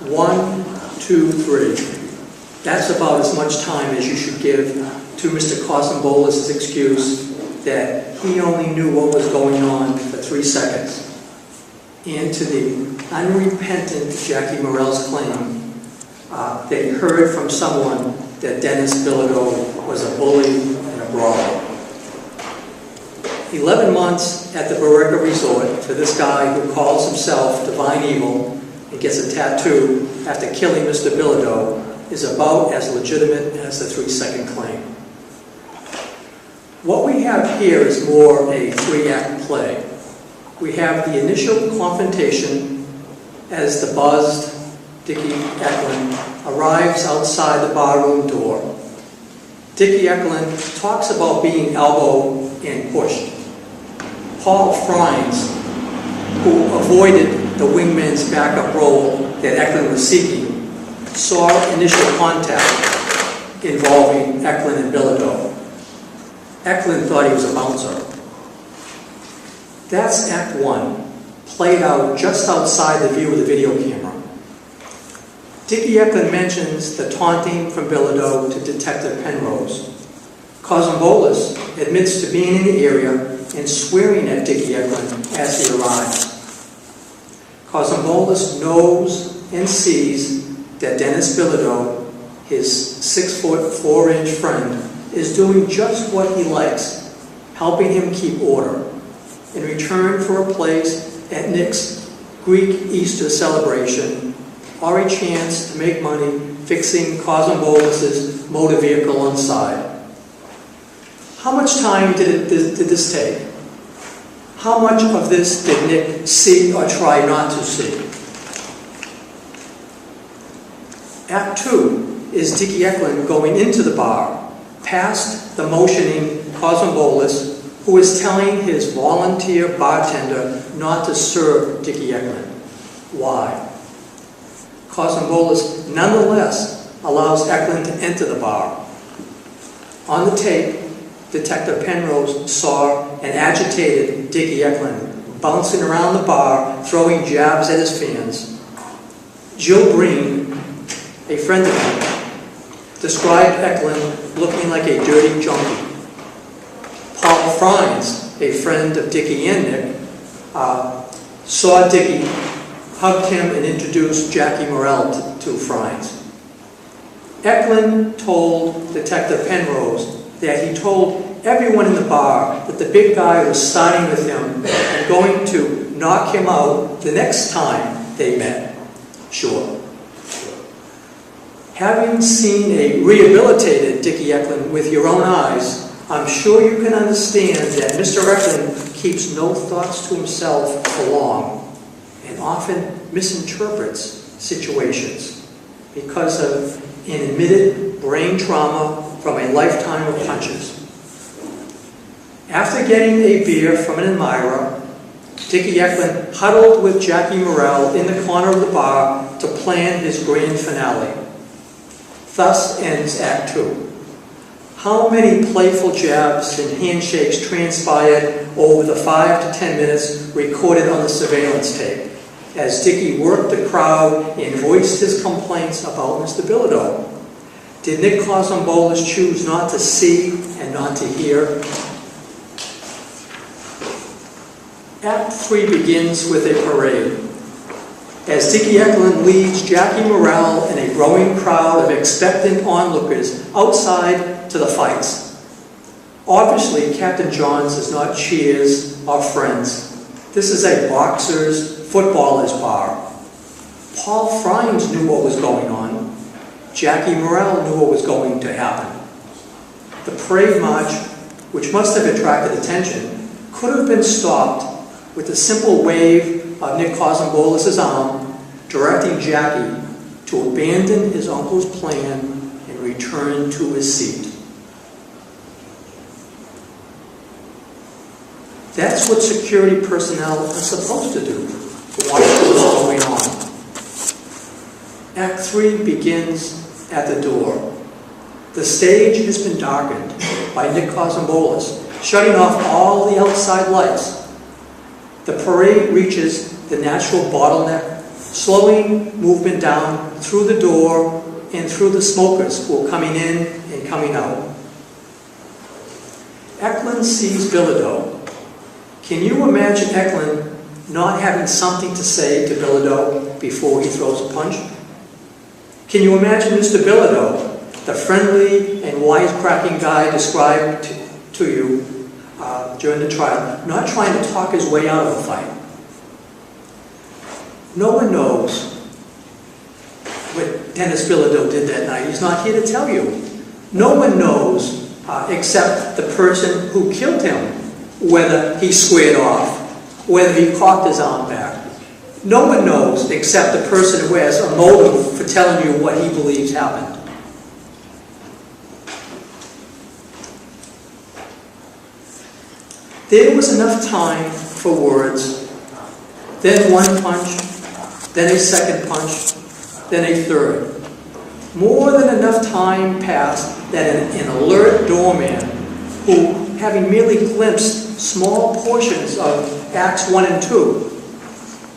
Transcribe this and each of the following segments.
1, 2, 3. That's about as much time as you should give to Mr. Cosumbolis' excuse that he only knew what was going on for 3 seconds, and to the unrepentant Jackie Morrell's claim that he heard from someone that Dennis Bilodeau was a bully and a brawler. 11 months at the Barreca Resort for this guy who calls himself Divine Evil and gets a tattoo after killing Mr. Bilodeau is about as legitimate as the 3-second claim. What we have here is more a 3-act play. We have the initial confrontation as the buzzed Dickie Eklund arrives outside the barroom door. Dickie Eklund talks about being elbowed and pushed. Paul Frines, who avoided the wingman's backup role that Eklund was seeking, saw initial contact involving Eklund and Bilodeau. Eklund thought he was a bouncer. That's Act 1, played out just outside the view of the video camera. Dickie Eklund mentions the taunting from Bilodeau to Detective Penrose. Cosumbolis admits to being in the area and swearing at Dickie Eklund as he arrives. Cosumbolis knows and sees that Dennis Bilodeau, his 6'4" friend, is doing just what he likes, helping him keep order, in return for a place at Nick's Greek Easter celebration or a chance to make money fixing Cosumbolis' motor vehicle on the side. How much time did this take? How much of this did Nick see or try not to see? Act 2 is Dickie Eklund going into the bar, past the motioning Cosumbolis, who is telling his volunteer bartender not to serve Dickie Eklund. Why? Cosumbolis nonetheless allows Eklund to enter the bar. On the tape, Detective Penrose saw an agitated Dickie Eklund bouncing around the bar, throwing jabs at his fans. Jill Breen, a friend of mine, described Eklund looking like a dirty junkie. Paul Frines, a friend of Dickie and Nick, saw Dickie, hugged him, and introduced Jackie Morrell to Frines. Eklund told Detective Penrose that he told everyone in the bar that the big guy was siding with him and going to knock him out the next time they met. Sure. Having seen a rehabilitated Dickie Eklund with your own eyes, I'm sure you can understand that Mr. Eklund keeps no thoughts to himself for long and often misinterprets situations because of an admitted brain trauma from a lifetime of punches. After getting a beer from an admirer, Dickie Eklund huddled with Jackie Morrell in the corner of the bar to plan his grand finale. Thus ends Act 2. How many playful jabs and handshakes transpired over the 5 to 10 minutes recorded on the surveillance tape as Dickie worked the crowd and voiced his complaints about Mr. Bilodeau? Did Nick Cosumbolis choose not to see and not to hear? Act 3 begins with a parade. As Dickie Eklund leads Jackie Morrell and a growing crowd of expectant onlookers outside to the fights. Obviously, Captain John's is not Cheers or Friends. This is a boxer's, footballer's bar. Paul Frines knew what was going on. Jackie Morrell knew what was going to happen. The parade march, which must have attracted attention, could have been stopped with a simple wave of Nick Cosumbolis' arm directing Jackie to abandon his uncle's plan and return to his seat. That's what security personnel are supposed to do, to watch what's going on. Act 3 begins at the door. The stage has been darkened by Nick Cosumbolis, shutting off all the outside lights. The parade reaches the natural bottleneck slowing movement down through the door and through the smokers who are coming in and coming out. Eklund sees Bilodeau. Can you imagine Eklund not having something to say to Bilodeau before he throws a punch? Can you imagine Mr. Bilodeau, the friendly and wisecracking guy described to you during the trial, not trying to talk his way out of a fight? No one knows what Dennis Bilodeau did that night. He's not here to tell you. No one knows except the person who killed him, whether he squared off, whether he cocked his arm back. No one knows except the person who has a motive for telling you what he believes happened. There was enough time for words, then one punch, then a second punch, then a third. More than enough time passed that an alert doorman who, having merely glimpsed small portions of Acts 1 and 2,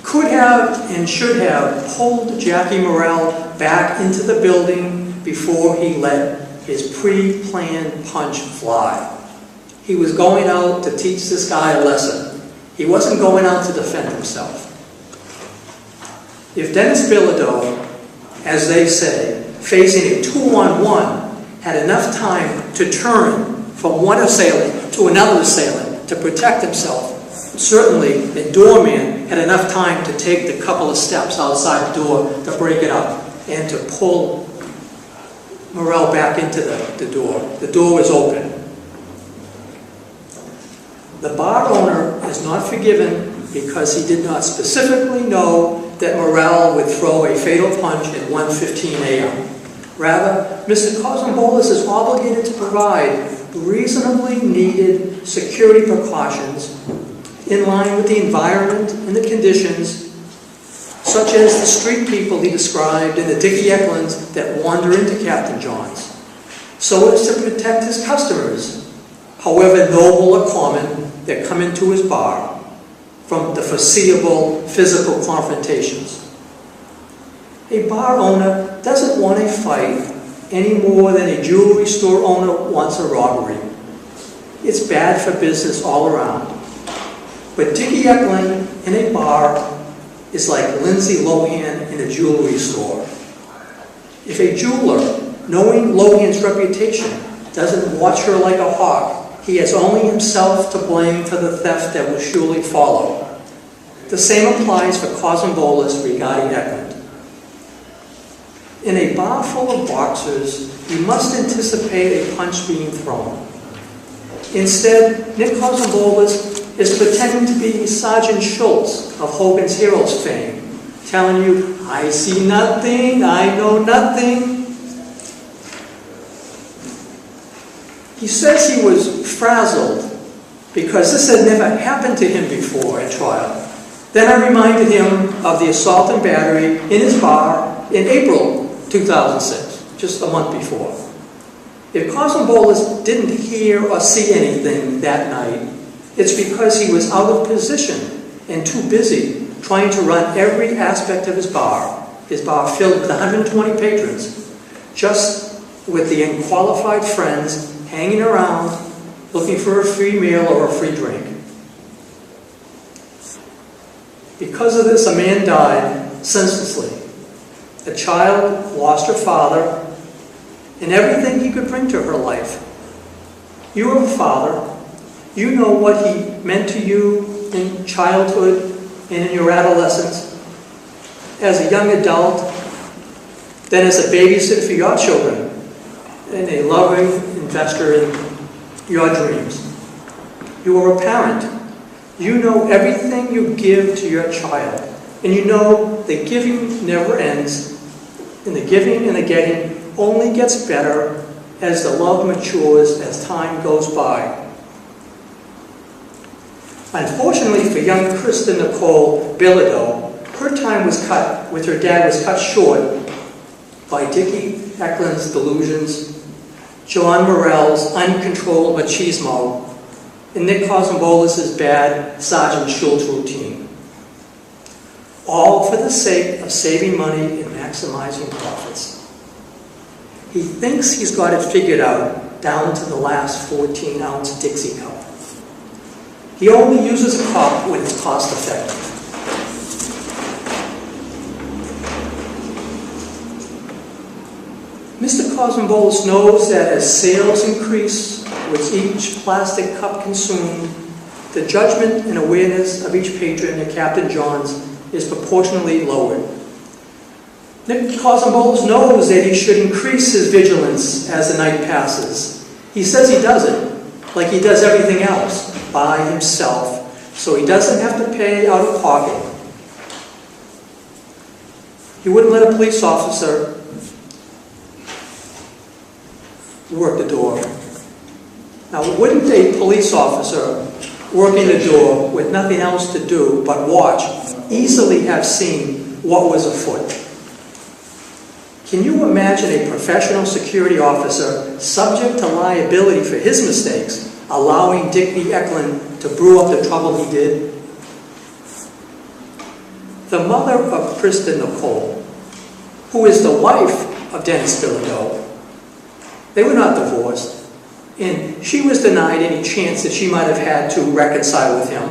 could have and should have pulled Jackie Morrell back into the building before he let his pre-planned punch fly. He was going out to teach this guy a lesson. He wasn't going out to defend himself. If Dennis Bilodeau, as they say, facing a 2-on-1, had enough time to turn from one assailant to another assailant to protect himself, certainly the doorman had enough time to take the couple of steps outside the door to break it up and to pull Morrell back into the door. The door was open. The bar owner is not forgiven because he did not specifically know that Morrell would throw a fatal punch at 1:15 a.m. Rather, Mr. Cosumbolis is obligated to provide reasonably needed security precautions in line with the environment and the conditions, such as the street people he described in the Dickie Eklunds that wander into Captain John's, so as to protect his customers, however noble or common, that come into his bar from the foreseeable physical confrontations. A bar owner doesn't want a fight any more than a jewelry store owner wants a robbery. It's bad for business all around. But Dickie Eklund in a bar is like Lindsay Lohan in a jewelry store. If a jeweler, knowing Lohan's reputation, doesn't watch her like a hawk, he has only himself to blame for the theft that will surely follow. The same applies for Cosumbolis regarding Eklund. In a bar full of boxers, you must anticipate a punch being thrown. Instead, Nick Cosumbolis is pretending to be Sergeant Schultz of Hogan's Heroes fame, telling you, I see nothing, I know nothing. He says he was frazzled because this had never happened to him before at trial. Then I reminded him of the assault and battery in his bar in April 2006, just a month before. If Cosumbolis didn't hear or see anything that night, it's because he was out of position and too busy trying to run every aspect of his bar filled with 120 patrons, just with the unqualified friends hanging around looking for a free meal or a free drink. Because of this, a man died senselessly. A child lost her father and everything he could bring to her life. You are a father. You know what he meant to you in childhood and in your adolescence, as a young adult, then as a babysitter for your children, and a loving investor in your dreams. You are a parent. You know everything you give to your child, and you know the giving never ends, and the giving and the getting only gets better as the love matures as time goes by. Unfortunately for young Kristen Nicole Bilodeau, her time was cut, with her dad was cut short by Dickie Eklund's delusions, John Morrell's uncontrolled machismo, and Nick Cosumbolis' bad Sergeant Schultz routine. all for the sake of saving money and maximizing profits. He thinks he's got it figured out down to the last 14-ounce Dixie cup. He only uses a cup when it's cost-effective. Mr. Cosmopoulos knows that as sales increase with each plastic cup consumed, the judgment and awareness of each patron at Captain John's is proportionally lowered. Nick Cosmopoulos knows that he should increase his vigilance as the night passes. He says he does it, like he does everything else, by himself, so he doesn't have to pay out of pocket. He wouldn't let a police officer work the door. Now, wouldn't a police officer working the door with nothing else to do but watch easily have seen what was afoot? Can you imagine a professional security officer subject to liability for his mistakes allowing Dick V. Eklund to brew up the trouble he did? The mother of Krista Nicole, who is the wife of Dennis Bilodeau, they were not divorced, and she was denied any chance that she might have had to reconcile with him.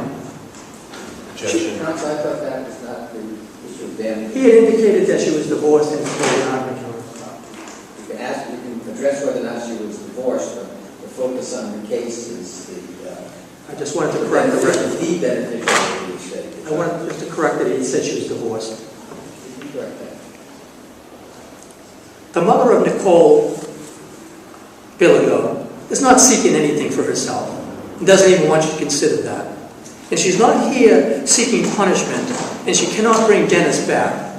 Objection. I thought that was not the issue then. He had indicated that she was divorced and was not returned. You can address whether or not she was divorced, but the focus on the case is the... I just wanted to correct the record. The beneficiary of the estate. I wanted just to correct that he said she was divorced. You can correct that. The mother of Nicole Bilodeau is not seeking anything for herself and doesn't even want you to consider that. And she's not here seeking punishment, and she cannot bring Dennis back.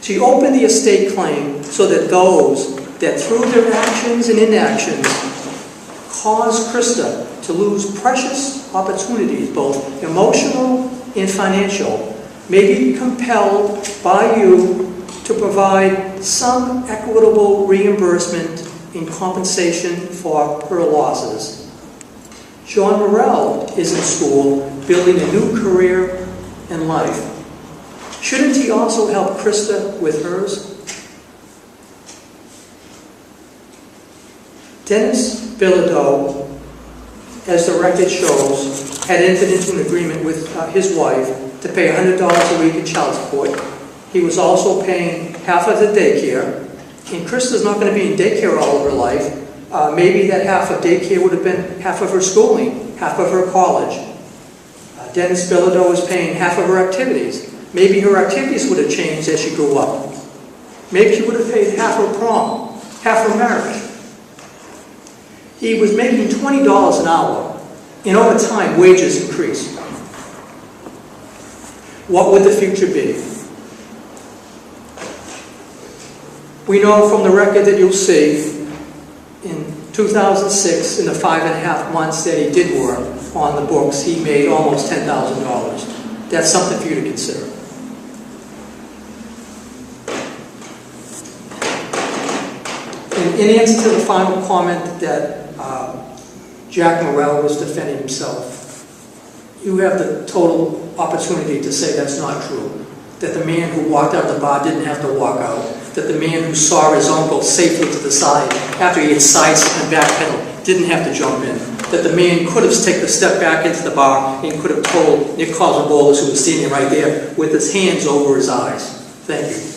She opened the estate claim so that those that through their actions and inactions caused Krista to lose precious opportunities, both emotional and financial, may be compelled by you to provide some equitable reimbursement in compensation for her losses. John Morrell is in school, building a new career and life. Shouldn't he also help Krista with hers? Dennis Bilodeau, as the record shows, had entered into an agreement with his wife to pay $100 a week in child support. He was also paying half of the daycare. And Krista's not going to be in daycare all of her life. Maybe that half of daycare would have been half of her schooling, half of her college. Dennis Bilodeau was paying half of her activities. Maybe her activities would have changed as she grew up. Maybe she would have paid half her prom, half her marriage. He was making $20 an hour, and over time, wages increased. What would the future be? We know from the record that you'll see, in 2006, in the 5.5 months that he did work on the books, he made almost $10,000. That's something for you to consider. In answer to the final comment that Jack Morrell was defending himself, you have the total opportunity to say that's not true. That the man who walked out the bar didn't have to walk out. That the man who saw his uncle safely to the side after he had sidestepped and backpedaled didn't have to jump in. That the man could have taken a step back into the bar and could have told Nick Cosmopoulos, who was standing right there, with his hands over his eyes. Thank you.